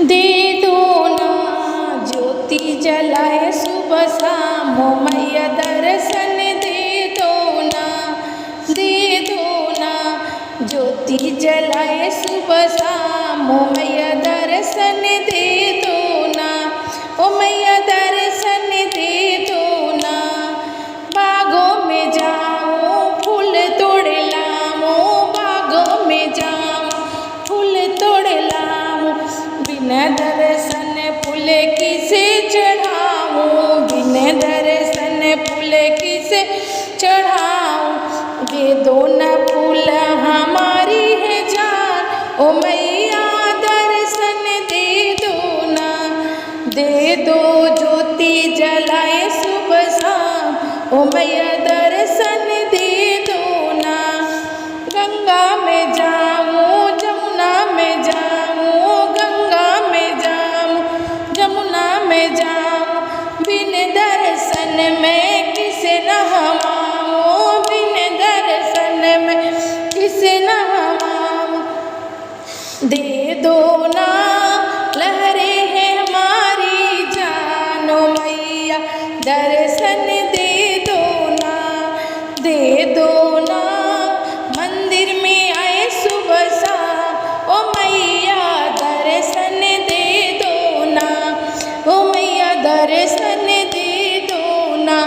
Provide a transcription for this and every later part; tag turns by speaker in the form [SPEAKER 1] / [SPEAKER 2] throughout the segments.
[SPEAKER 1] दे दो ना ज्योति जलाए सुबह शाम ओ मैया दर्शन दे दो ना, दे दो ना ज्योति जलाए सुबह शाम ओ मैया दर्शन दे दो ना, ओ मैया दर्शन दे दो ना। बागों में जाऊं फूल तोड़ लाऊं, बागों में जाऊं फूल तोड़ लाऊं, बिना दर्शन फूल किसे चढ़ाऊं, बिना दर्शन फूल किसे चढ़ाऊं। दे दो न फूल हमारी है जान ओ मैया दर्शन दे दो ना, दे दो ज्योति जलाए सुबह शाम ओ मैया दर्शन दे दो ना। गंगा में जाऊं जमुना में जाऊं, गंगा में जाऊं जमुना में जाऊं, बिन दर्शन में किसे नहवाऊं, बिन दर्शन में किसे नहवाऊं। दे दो ना लहरे है हमारी जान ओ मैया दर्शन दे दो ना, दे दो ना मंदिर में आए सुबह शाम ओ मैया दर्शन दे दो ना, ओ मैया दर्शन दे दो ना।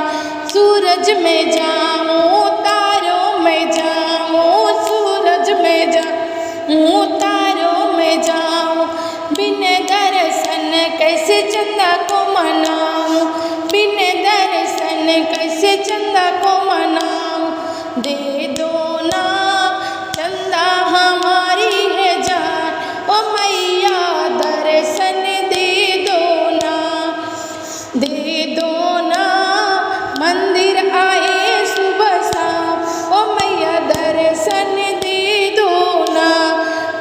[SPEAKER 1] सूरज में जाऊं तारों में जाऊं, सूरज में जाऊं तारों में जाऊं, बिन दर्शन कैसे चंदा को मनाऊं, बिन दर्शन कैसे चंदा को मनाऊं। दे दो ना चंदा हमारी है जान ओ मैया दर्शन दे दो ना, दे दो ना मंदिर आए सुबह शाम ओ मैया दर्शन दे दो ना।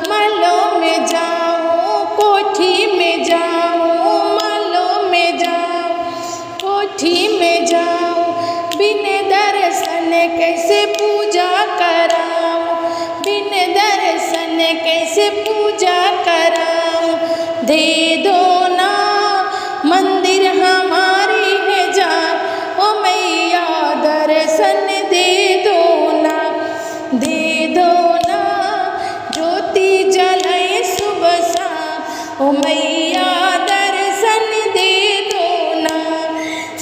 [SPEAKER 1] महलों में जाऊं कोठी में जाऊं, महलों में जाऊं कोठी में जाऊं, बिन दर्शन कैसे पूजा कराऊं, बिन दर्शन कैसे पूजा कराऊं। दे दो ना मंदिर हमारी है जान ओ मैया दर्शन दे दो ना, दे दो ना ज्योति जलाए सुबह शाम ओ मैया दर्शन दे दो ना,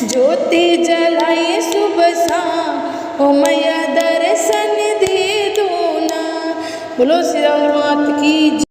[SPEAKER 1] ज्योति जलाए सुबह शाम ओ मैया दर्शन दे दो ना। बोलो श्री राम मात की।